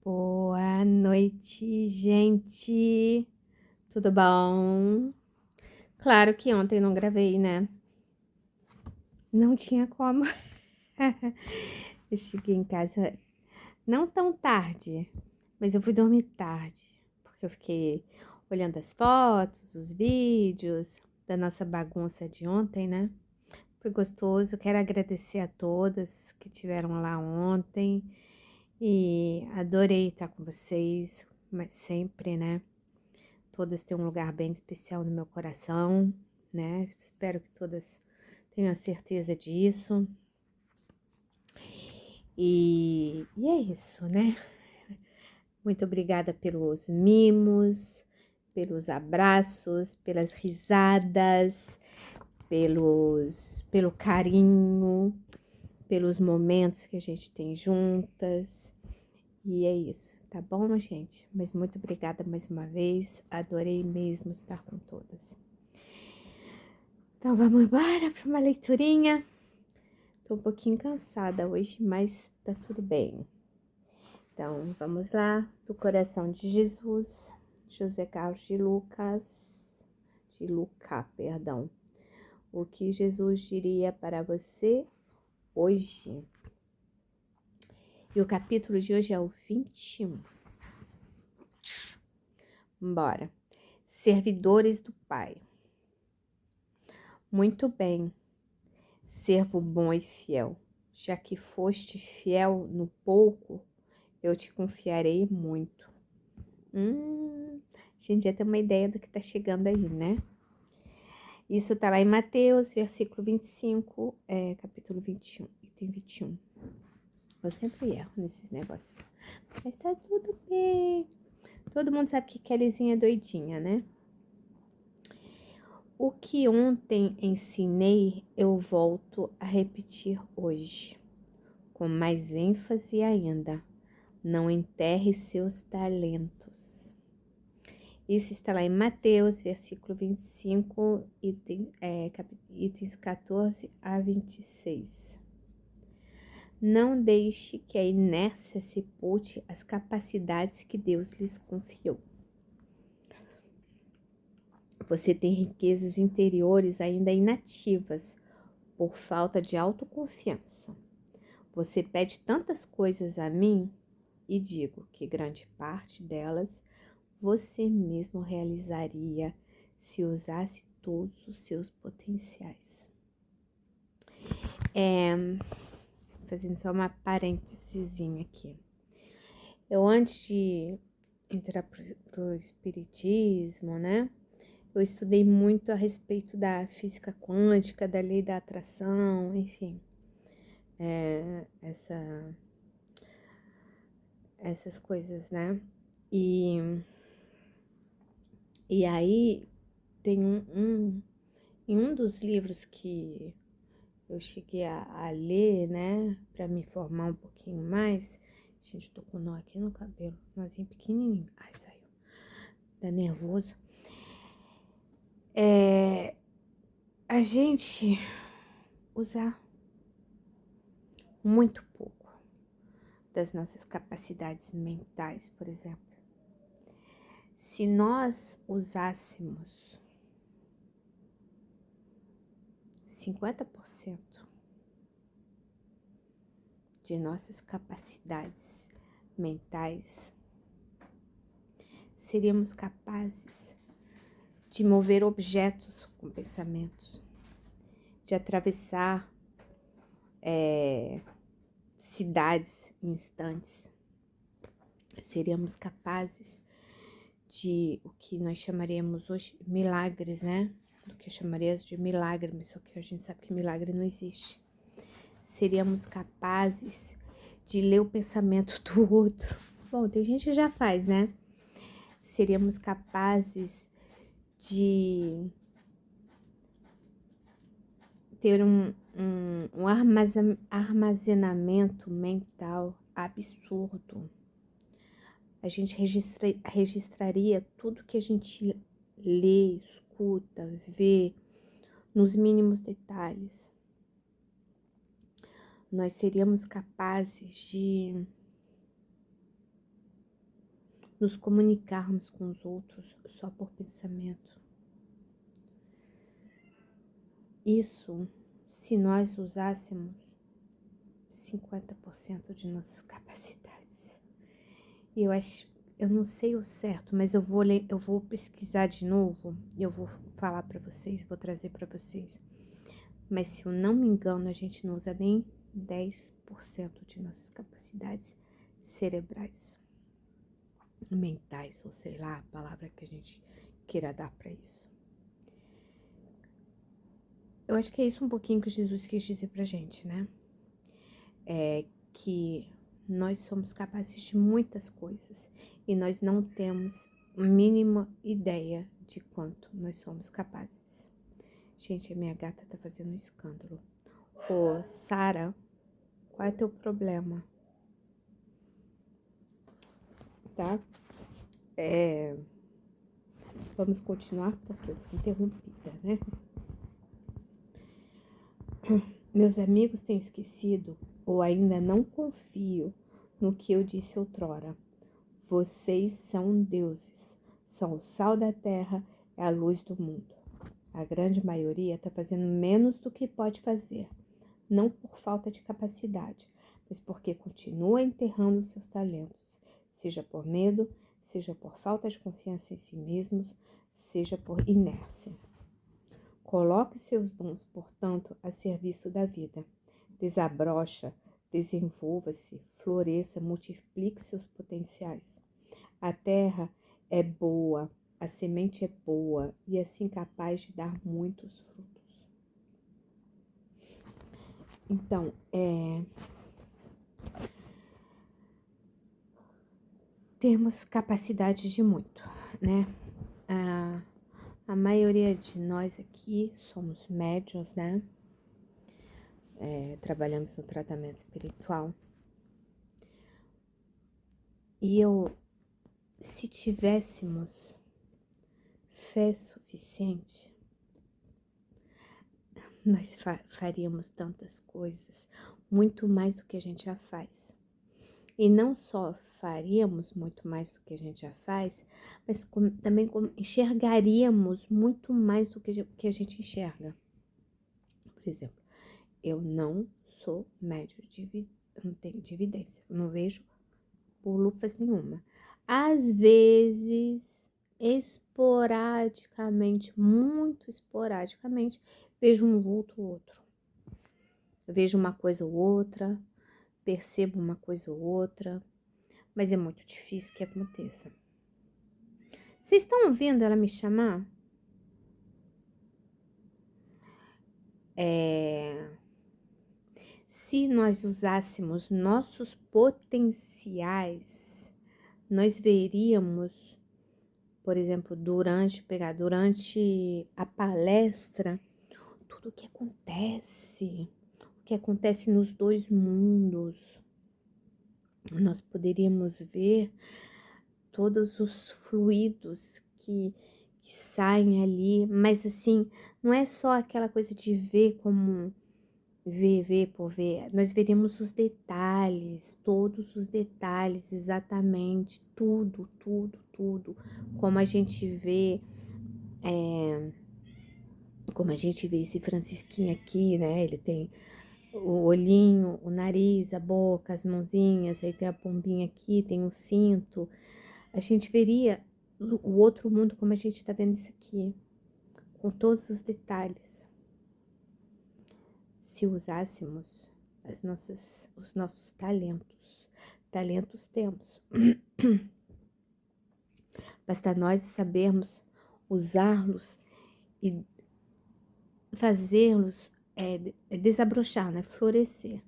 Boa noite, gente. Tudo bom? Claro que ontem não gravei, né? Não tinha como. Eu cheguei em casa não tão tarde, mas eu fui dormir tarde, porque eu fiquei olhando as fotos, os vídeos da nossa bagunça de ontem, né? Foi gostoso. Quero agradecer a todas que estiveram lá ontem e adorei estar com vocês, mas sempre, né? Todas têm um lugar bem especial no meu coração, né? Espero que todas tenham a certeza disso. E é isso, né? Muito obrigada pelos mimos, pelos abraços, pelas risadas, pelo carinho, pelos momentos que a gente tem juntas. E é isso, tá bom, gente? Mas muito obrigada mais uma vez. Adorei mesmo estar com todas. Então vamos embora para uma leiturinha. Tô um pouquinho cansada hoje, mas tá tudo bem. Então vamos lá. Do coração de Jesus, José Carlos de Lucas, perdão. O que Jesus diria para você hoje? E o capítulo de hoje é o 21. Bora. Servidores do Pai. Muito bem, servo bom e fiel, já que foste fiel no pouco, eu te confiarei muito. A gente já tem uma ideia do que tá chegando aí, né? Isso tá lá em Mateus, versículo 25, capítulo 21, item 21. Eu sempre erro nesses negócios, mas tá tudo bem. Todo mundo sabe que Kellyzinha é doidinha, né? O que ontem ensinei, eu volto a repetir hoje, com mais ênfase ainda. Não enterre seus talentos. Isso está lá em Mateus, versículo 25, itens 14 a 26. Não deixe que a inércia sepulte as capacidades que Deus lhes confiou. Você tem riquezas interiores ainda inativas por falta de autoconfiança. Você pede tantas coisas a mim e digo que grande parte delas você mesmo realizaria se usasse todos os seus potenciais. Fazendo só uma parênteses aqui. Eu antes de entrar pro espiritismo, né? Eu estudei muito a respeito da física quântica, da lei da atração, enfim. Essas coisas, né? E aí tem em um dos livros que eu cheguei a ler, né, para me informar um pouquinho mais. Gente, tô com nó aqui no cabelo, nozinho pequenininho. Ai, saiu. Tá nervoso. A gente usar muito pouco das nossas capacidades mentais, por exemplo. Se nós usássemos 50% de nossas capacidades mentais, seríamos capazes de mover objetos com pensamentos, de atravessar cidades em instantes. Seríamos capazes de o que nós chamaríamos hoje milagres, né? Do que chamaríamos de milagre, só que a gente sabe que milagre não existe. Seríamos capazes de ler o pensamento do outro. Bom, tem gente que já faz, né? Seríamos capazes de ter um armazenamento mental absurdo. A gente registraria tudo que a gente lê, escuta, vê, nos mínimos detalhes. Nós seríamos capazes de nos comunicarmos com os outros só por pensamento. Isso, se nós usássemos 50% de nossas capacidades. E eu não sei o certo, mas eu vou pesquisar de novo, eu vou falar para vocês, vou trazer para vocês. Mas se eu não me engano, a gente não usa nem 10% de nossas capacidades cerebrais, mentais, ou sei lá, a palavra que a gente queira dar para isso. Eu acho que é isso um pouquinho que Jesus quis dizer pra gente, né? É que nós somos capazes de muitas coisas e nós não temos a mínima ideia de quanto nós somos capazes. Gente, a minha gata tá fazendo um escândalo. Ô, Sara, qual é teu problema? Tá? Vamos continuar porque eu fui interrompida, né? Meus amigos têm esquecido ou ainda não confio no que eu disse outrora. Vocês são deuses, são o sal da terra, é a luz do mundo. A grande maioria está fazendo menos do que pode fazer, não por falta de capacidade, mas porque continua enterrando seus talentos, seja por medo, seja por falta de confiança em si mesmos, seja por inércia. Coloque seus dons, portanto, a serviço da vida. Desabrocha, desenvolva-se, floresça, multiplique seus potenciais. A terra é boa, a semente é boa e assim capaz de dar muitos frutos. Então, temos capacidade de muito, né? A maioria de nós aqui somos médiuns, né? Trabalhamos no tratamento espiritual. E se tivéssemos fé suficiente, nós faríamos tantas coisas, muito mais do que a gente já faz. E não só faríamos muito mais do que a gente já faz, mas também enxergaríamos muito mais do que a gente enxerga. Por exemplo, eu não sou médium não tenho de evidência, eu não vejo por lufas nenhuma. Às vezes, esporadicamente, muito esporadicamente, vejo um vulto ou outro. Eu vejo uma coisa ou outra, percebo uma coisa ou outra, mas é muito difícil que aconteça. Vocês estão ouvindo ela me chamar? Se nós usássemos nossos potenciais, nós veríamos, por exemplo, durante a palestra, tudo o que acontece nos dois mundos. Nós poderíamos ver todos os fluidos que saem ali, mas assim, não é só aquela coisa de ver como ver por ver, nós veríamos os detalhes, todos os detalhes, exatamente, tudo, como a gente vê, esse Francisquinho aqui, né, ele tem o olhinho, o nariz, a boca, as mãozinhas, aí tem a pombinha aqui, tem o cinto. A gente veria o outro mundo como a gente está vendo isso aqui, com todos os detalhes. Se usássemos os nossos talentos. Talentos temos. Basta nós sabermos usá-los e fazê-los desabrochar, né? Florescer.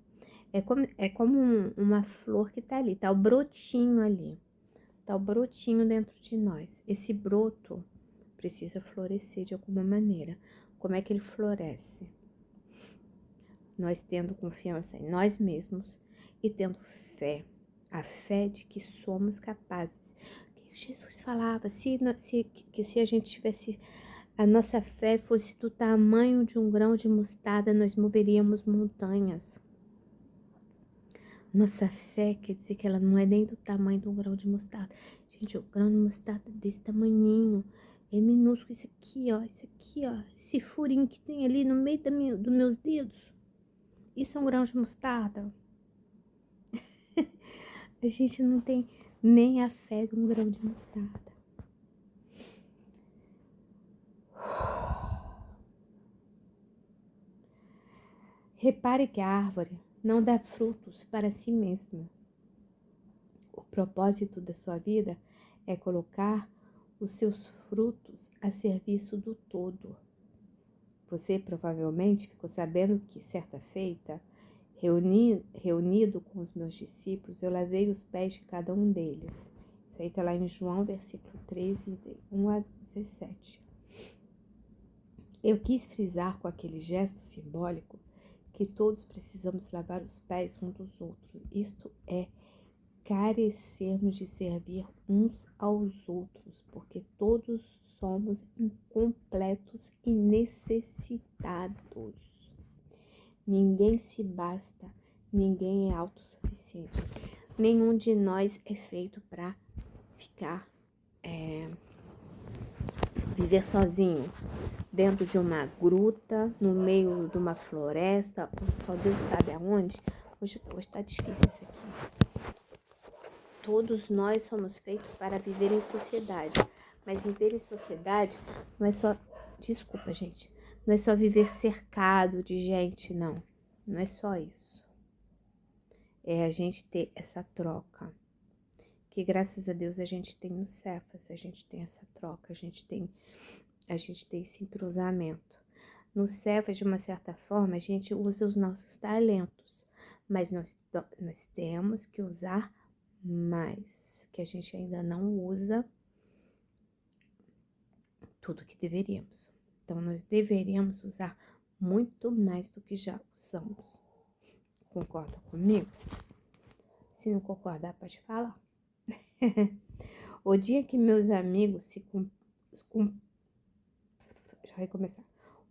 É como uma flor que tá ali, tá o brotinho ali. Tá o brotinho dentro de nós. Esse broto precisa florescer de alguma maneira. Como é que ele floresce? Nós tendo confiança em nós mesmos e tendo fé. A fé de que somos capazes. Jesus falava, se a gente tivesse, a nossa fé fosse do tamanho de um grão de mostarda, nós moveríamos montanhas. Nossa fé quer dizer que ela não é nem do tamanho de um grão de mostarda. Gente, o grão de mostarda é desse tamanhinho. É minúsculo. Isso aqui, ó. Isso aqui, ó. Esse furinho que tem ali no meio dos meus dedos. Isso é um grão de mostarda. A gente não tem nem a fé de um grão de mostarda. Repare que a árvore não dá frutos para si mesma. O propósito da sua vida é colocar os seus frutos a serviço do todo. Você provavelmente ficou sabendo que, certa feita, reunido com os meus discípulos, eu lavei os pés de cada um deles. Isso aí está lá em João, versículo 13, 1 a 17. Eu quis frisar com aquele gesto simbólico que todos precisamos lavar os pés uns dos outros. Isto é, carecermos de servir uns aos outros, porque todos somos incompletos e necessitados. Ninguém se basta, ninguém é autossuficiente. Nenhum de nós é feito para viver sozinho, dentro de uma gruta, no meio de uma floresta, só Deus sabe aonde. Hoje tá difícil isso aqui. Todos nós somos feitos para viver em sociedade, mas viver em sociedade não é só, desculpa gente, não é só viver cercado de gente, não. Não é só isso. É a gente ter essa troca, que graças a Deus a gente tem no Cefas, a gente tem essa troca, a gente tem esse entrosamento. No Cefas, de uma certa forma, a gente usa os nossos talentos, mas nós temos que usar mais, que a gente ainda não usa tudo que deveríamos. Então, nós deveríamos usar muito mais do que já usamos. Concorda comigo? Se não concordar, pode falar. O dia que meus amigos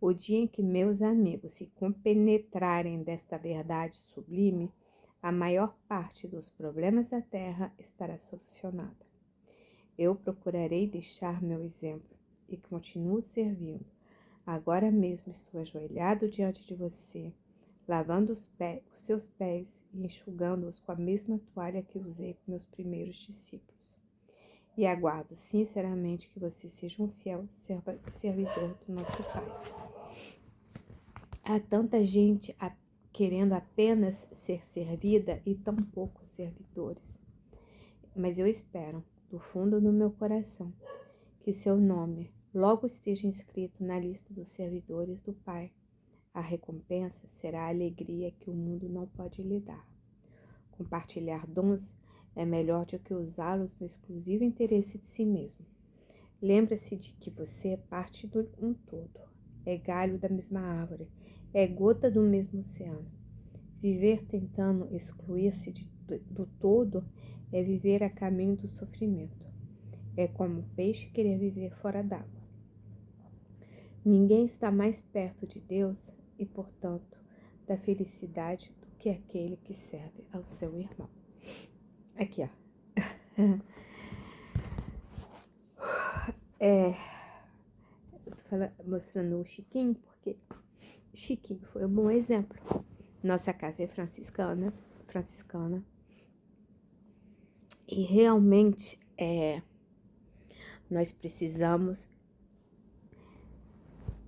O dia em que meus amigos se compenetrarem desta verdade sublime, a maior parte dos problemas da Terra estará solucionada. Eu procurarei deixar meu exemplo e continuo servindo. Agora mesmo estou ajoelhado diante de você, lavando os seus pés e enxugando-os com a mesma toalha que usei com meus primeiros discípulos. E aguardo sinceramente que você seja um fiel servidor do nosso Pai. Há tanta gente querendo apenas ser servida e tão poucos servidores. Mas eu espero, do fundo do meu coração, que seu nome logo esteja inscrito na lista dos servidores do Pai. A recompensa será a alegria que o mundo não pode lhe dar. Compartilhar dons é melhor do que usá-los no exclusivo interesse de si mesmo. Lembre-se de que você é parte de um todo, é galho da mesma árvore, é gota do mesmo oceano. Viver tentando excluir-se do todo é viver a caminho do sofrimento. É como o peixe querer viver fora d'água. Ninguém está mais perto de Deus e, portanto, da felicidade do que aquele que serve ao seu irmão. Aqui, ó. Eu tô mostrando o Chiquinho porque Chiquinho foi um bom exemplo. Nossa casa é franciscana e realmente nós precisamos,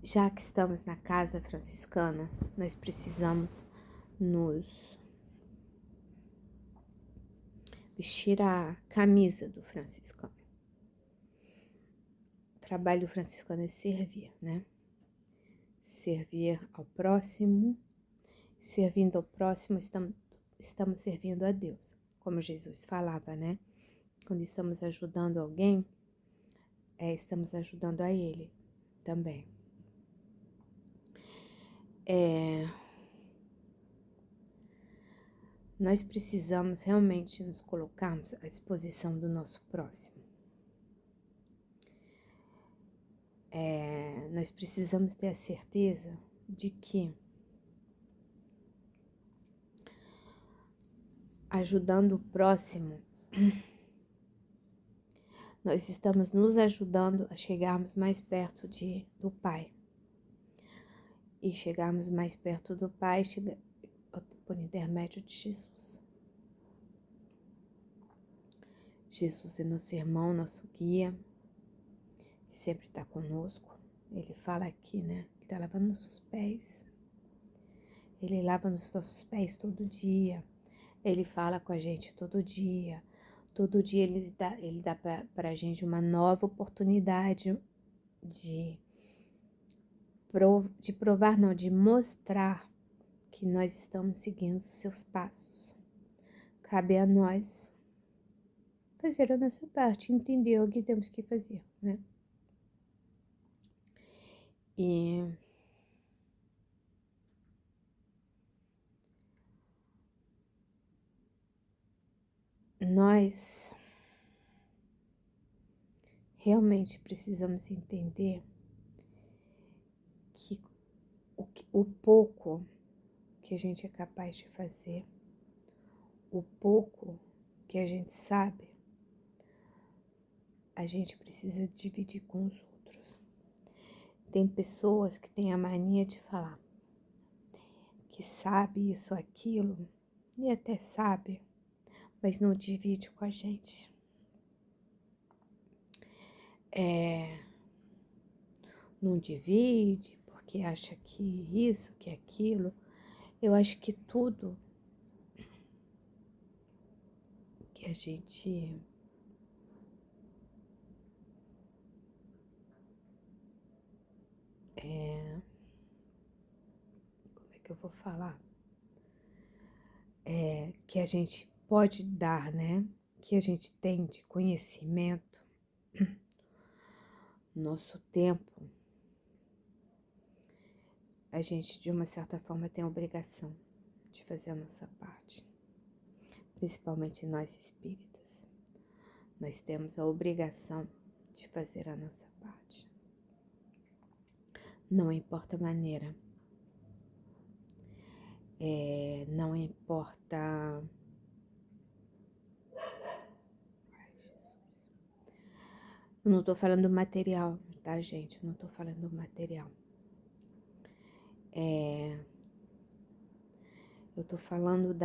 já que estamos na casa franciscana, nós precisamos nos vestir a camisa do franciscano. O trabalho do franciscano é servir, né? Servir ao próximo. Servindo ao próximo, estamos servindo a Deus. Como Jesus falava, né? Quando estamos ajudando alguém, estamos ajudando a Ele também. Nós precisamos realmente nos colocarmos à disposição do nosso próximo. Nós precisamos ter a certeza de que ajudando o próximo, nós estamos nos ajudando a chegarmos mais perto do Pai. E chegarmos mais perto do Pai por intermédio de Jesus. Jesus é nosso irmão, nosso guia, que sempre está conosco. Ele fala aqui, né? Ele está lavando nossos pés. Ele lava os nossos pés todo dia. Ele fala com a gente todo dia. Todo dia ele dá para a gente uma nova oportunidade de provar, não, de mostrar que nós estamos seguindo os seus passos. Cabe a nós fazer a nossa parte, entender o que temos que fazer, né? E nós realmente precisamos entender que o pouco que a gente é capaz de fazer, o pouco que a gente sabe, a gente precisa dividir com os outros. Tem pessoas que têm a mania de falar que sabe isso, aquilo, e até sabe, mas não divide com a gente. Não divide porque acha que isso, que aquilo. Eu acho que tudo que a gente como é que eu vou falar? Que a gente pode dar, né? Que a gente tem de conhecimento, nosso tempo, a gente de uma certa forma tem a obrigação de fazer a nossa parte. Principalmente nós espíritas. Nós temos a obrigação de fazer a nossa parte. Não importa a maneira. Não importa. Ai, Jesus. Eu não tô falando material, tá, gente? Eu não tô falando material. Eu tô falando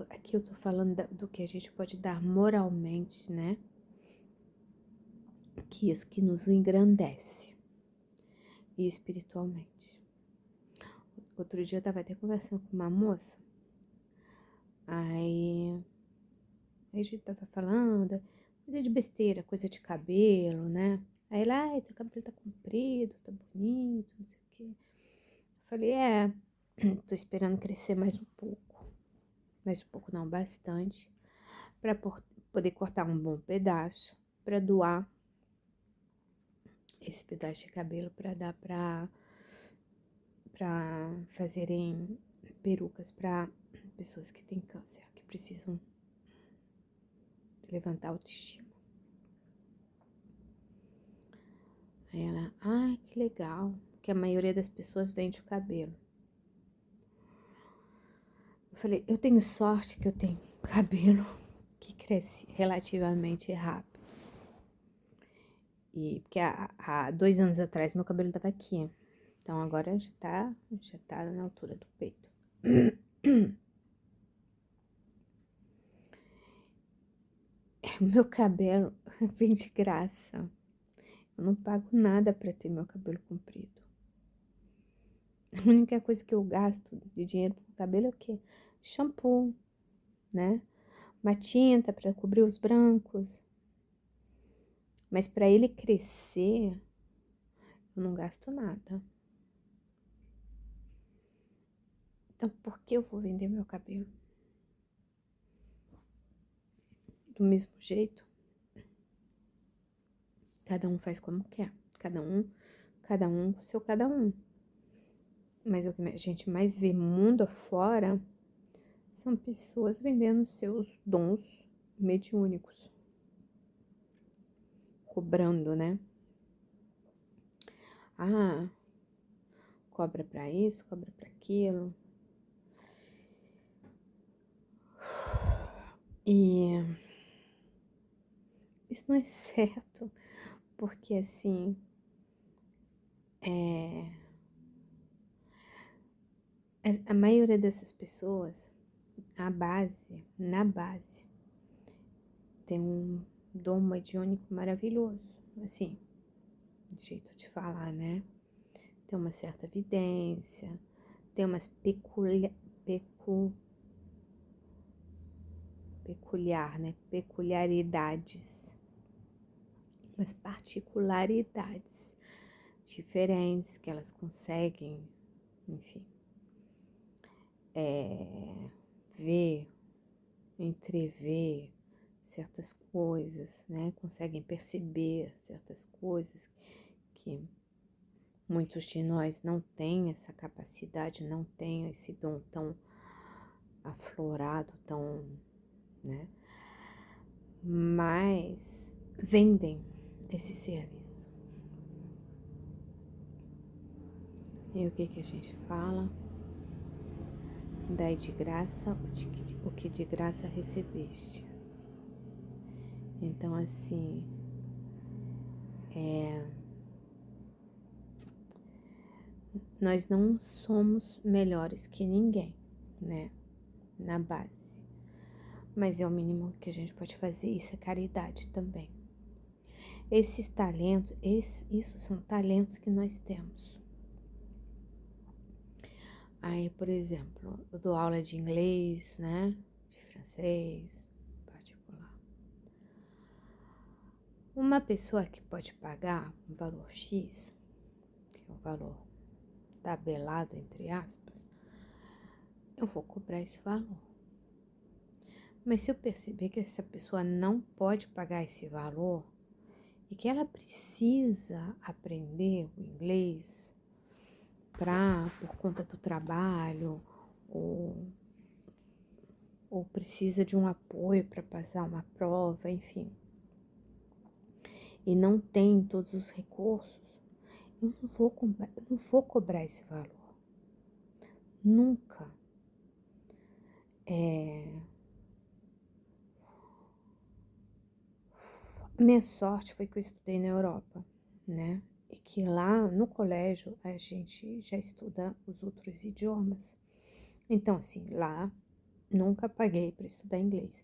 aqui eu tô falando do que a gente pode dar moralmente, né? Que isso que nos engrandece. E espiritualmente. Outro dia eu tava até conversando com uma moça. Aí a gente tava falando, coisa de besteira, coisa de cabelo, né? Aí ela, ai, teu cabelo tá comprido, tá bonito, não sei o quê. Eu falei, tô esperando crescer mais um pouco. Mais um pouco não, bastante. Pra poder cortar um bom pedaço, pra doar esse pedaço de cabelo pra dar pra fazerem perucas pra pessoas que têm câncer, que precisam levantar a autoestima. Aí ela, ai, que legal, que a maioria das pessoas vende o cabelo. Eu falei, eu tenho sorte que eu tenho cabelo que cresce relativamente rápido. E porque há 2 anos atrás meu cabelo tava aqui. Então agora já tá na altura do peito. O meu cabelo vem de graça. Eu não pago nada pra ter meu cabelo comprido. A única coisa que eu gasto de dinheiro pro cabelo é o quê? Shampoo, né? Uma tinta pra cobrir os brancos. Mas pra ele crescer, eu não gasto nada. Então por que eu vou vender meu cabelo? Do mesmo jeito, cada um faz como quer. Cada um com seu cada um. Mas o que a gente mais vê mundo afora são pessoas vendendo seus dons mediúnicos. Cobrando, né? Ah, cobra pra isso, cobra pra aquilo. E isso não é certo, porque assim, a maioria dessas pessoas, na base, tem um dom mediúnico maravilhoso, assim, jeito de falar, né? Tem uma certa vidência, tem umas peculiaridades, umas particularidades diferentes que elas conseguem, enfim, ver, entrever certas coisas, né? Conseguem perceber certas coisas que muitos de nós não têm essa capacidade, não têm esse dom tão aflorado, tão, né? Mas vendem esse serviço. E o que que a gente fala? Dai de graça o que de graça recebeste. Então, assim, nós não somos melhores que ninguém, né? Na base. Mas é o mínimo que a gente pode fazer. Isso é caridade também. Esses talentos, isso são talentos que nós temos. Aí, por exemplo, eu dou aula de inglês, né? De francês, particular. Uma pessoa que pode pagar um valor X, que é o valor tabelado, entre aspas, eu vou cobrar esse valor. Mas se eu perceber que essa pessoa não pode pagar esse valor e que ela precisa aprender o inglês por conta do trabalho ou precisa de um apoio para passar uma prova, enfim, e não tem todos os recursos, eu não vou cobrar esse valor. Nunca. Minha sorte foi que eu estudei na Europa, né? E que lá no colégio a gente já estuda os outros idiomas. Então, assim, lá nunca paguei para estudar inglês.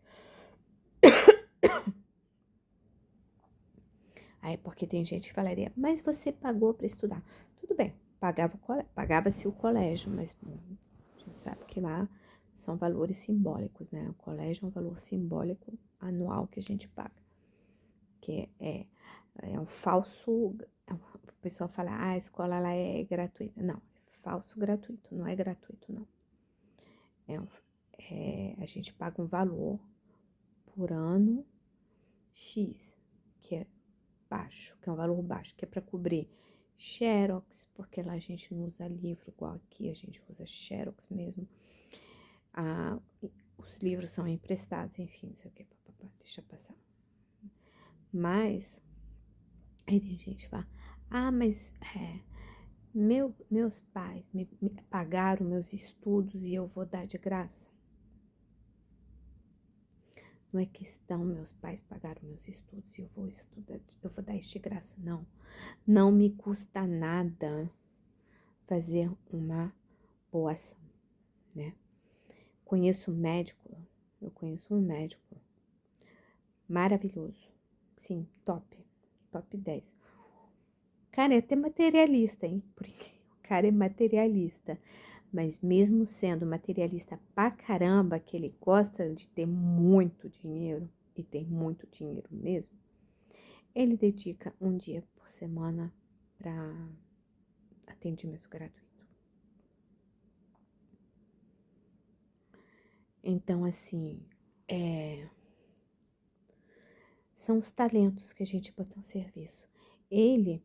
Aí, porque tem gente que falaria, mas você pagou para estudar. Tudo bem, pagava-se o colégio, mas a gente sabe que lá são valores simbólicos, né? O colégio é um valor simbólico anual que a gente paga. Que é um falso. O pessoal fala, a escola lá é gratuita. Não, é falso gratuito, não é gratuito, não. A gente paga um valor por ano X, que é baixo, que é um valor baixo, que é para cobrir Xerox, porque lá a gente não usa livro igual aqui, a gente usa Xerox mesmo. Os livros são emprestados, enfim, não sei o que, deixa passar. Mas, aí tem gente que fala, mas meus pais me pagaram meus estudos e eu vou dar de graça. Não é questão, meus pais pagaram meus estudos e eu vou dar isso de graça, não. Não me custa nada fazer uma boa ação, né? Eu conheço um médico maravilhoso, sim, top 10. O cara é até materialista, hein? Porque o cara é materialista, mas mesmo sendo materialista pra caramba, que ele gosta de ter muito dinheiro, e tem muito dinheiro mesmo, ele dedica um dia por semana para atendimento gratuito. Então, assim, são os talentos que a gente bota no serviço. Ele,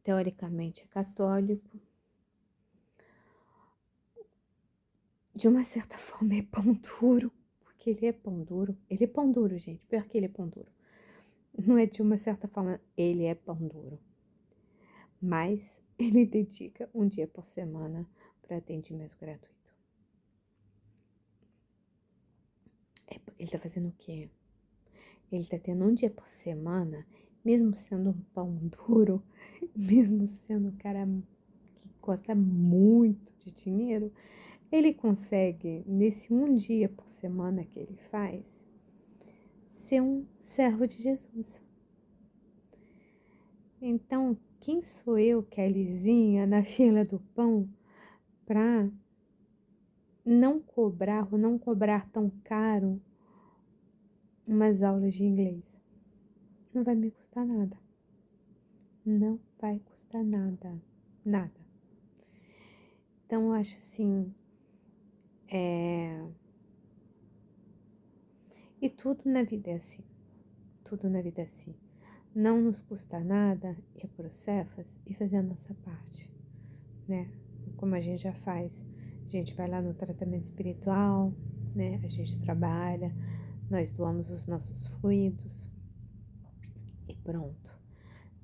teoricamente, é católico. De uma certa forma, é pão duro. Porque ele é pão duro. Ele é pão duro, gente. Pior que ele é pão duro. Não é de uma certa forma, ele é pão duro. Mas ele dedica um dia por semana para atendimento gratuito. ele tá fazendo o quê? Ele tá tendo um dia por semana, mesmo sendo um pão duro, mesmo sendo um cara que gosta muito de dinheiro, ele consegue, nesse um dia por semana que ele faz, ser um servo de Jesus. Então, quem sou eu, Kellyzinha, na fila do pão, para não cobrar ou não cobrar tão caro umas aulas de inglês? Não vai me custar nada. Não vai custar nada. Nada. Então, eu acho assim, e tudo na vida é assim. Tudo na vida é assim. Não nos custa nada ir para o Cefas e fazer a nossa parte, né? Como a gente já faz. A gente vai lá no tratamento espiritual, né? A gente trabalha, nós doamos os nossos fluidos e pronto.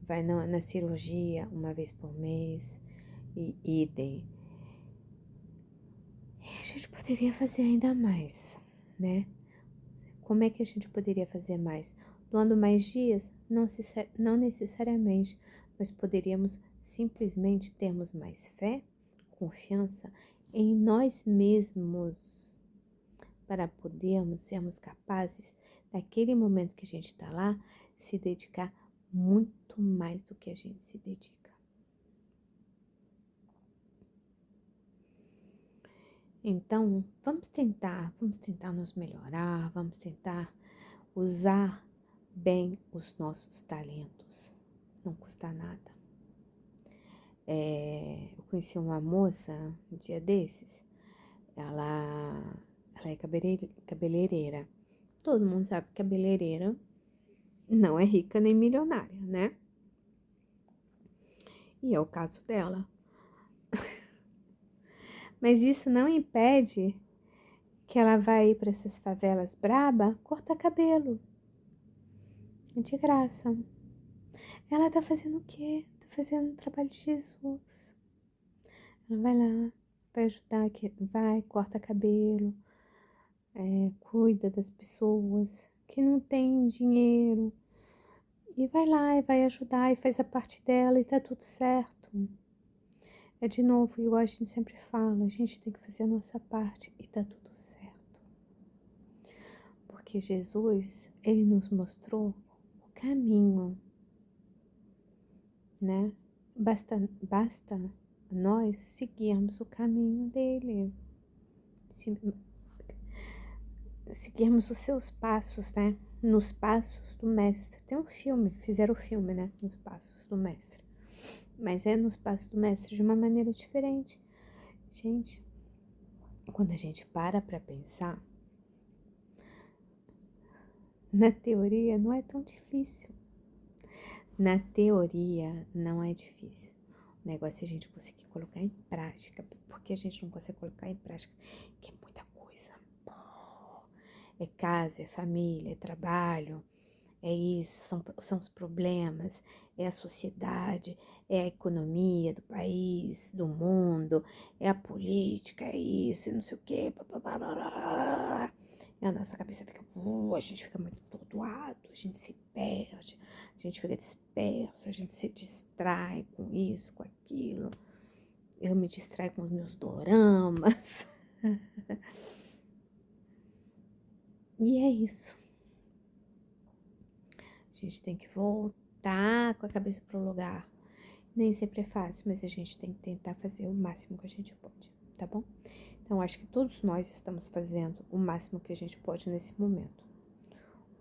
Vai na cirurgia uma vez por mês e idem. E a gente poderia fazer ainda mais, né? Como é que a gente poderia fazer mais? Doando mais dias? Não necessariamente. Nós poderíamos simplesmente termos mais fé, confiança em nós mesmos para podermos sermos capazes, naquele momento que a gente está lá, se dedicar muito mais do que a gente se dedica. Então, vamos tentar nos melhorar, vamos tentar usar bem os nossos talentos. Não custa nada. Eu conheci uma moça um dia desses, ela é cabeleireira. Todo mundo sabe que cabeleireira não é rica nem milionária, né? E é o caso dela. Mas isso não impede que ela vai ir para essas favelas braba cortar cabelo. De graça. Ela tá fazendo o quê? Tá fazendo o trabalho de Jesus. Ela vai lá, vai ajudar, vai, corta cabelo, cuida das pessoas que não têm dinheiro. E vai lá e vai ajudar e faz a parte dela e tá tudo certo. É de novo, igual a gente sempre fala, a gente tem que fazer a nossa parte e tá tudo certo. Porque Jesus, ele nos mostrou o caminho, né? Basta nós seguirmos o caminho dele. Seguirmos os seus passos, né? Nos passos do mestre. Tem um filme, fizeram o filme, né? Nos passos do mestre. Mas é nos passos do mestre de uma maneira diferente. Gente, quando a gente para pensar, na teoria não é tão difícil. Na teoria não é difícil. O negócio é a gente conseguir colocar em prática. Porque a gente não consegue colocar em prática, que é muita coisa. É casa, é família, é trabalho, é isso, são os problemas, é a sociedade, é a economia do país, do mundo, é a política, é isso, não sei o quê, blá, blá, blá, blá. E a nossa cabeça fica, a gente fica muito atordoado, a gente se perde, a gente fica disperso, a gente se distrai com isso, com aquilo. Eu me distraio com os meus doramas. E é isso. A gente tem que voltar com a cabeça pro lugar. Nem sempre é fácil, mas a gente tem que tentar fazer o máximo que a gente pode, tá bom? Então, acho que todos nós estamos fazendo o máximo que a gente pode nesse momento.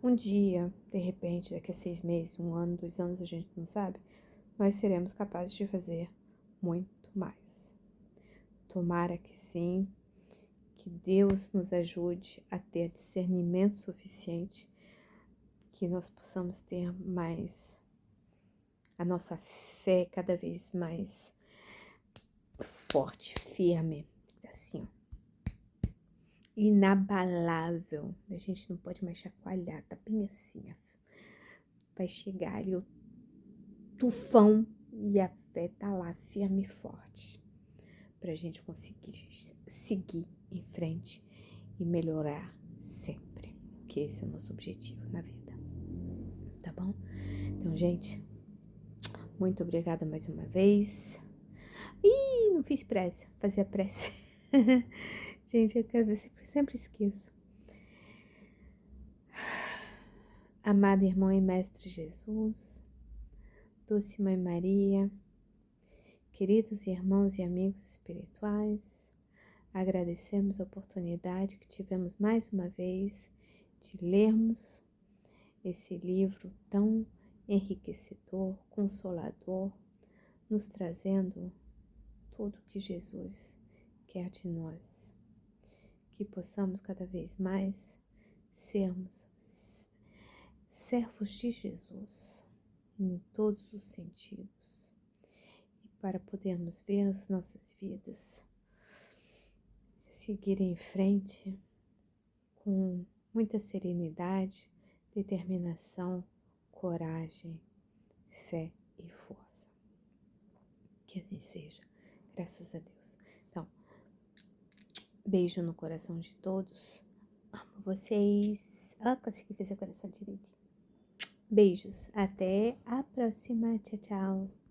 Um dia, de repente, daqui a 6 meses, 1 ano, 2 anos, a gente não sabe, nós seremos capazes de fazer muito mais. Tomara que sim, que Deus nos ajude a ter discernimento suficiente, que nós possamos ter mais a nossa fé cada vez mais forte, firme, assim, inabalável. A gente não pode mais chacoalhar, tá bem assim, ó. Vai chegar ali o tufão e a fé tá lá firme e forte pra gente conseguir seguir em frente e melhorar sempre, ok? porque esse é o nosso objetivo na vida, tá bom? Então, gente, muito obrigada mais uma vez. Ih, não fiz prece, fazia prece. Gente, eu sempre esqueço. Amado irmão e mestre Jesus, doce Mãe Maria, queridos irmãos e amigos espirituais, agradecemos a oportunidade que tivemos mais uma vez de lermos esse livro tão enriquecedor, consolador, nos trazendo tudo que Jesus quer de nós. Que possamos cada vez mais sermos servos de Jesus em todos os sentidos e para podermos ver as nossas vidas seguir em frente com muita serenidade, determinação, coragem, fé e força. Que assim seja, graças a Deus. Então, beijo no coração de todos. Amo vocês. Consegui fazer o coração direitinho. Beijos. Até a próxima. Tchau, tchau.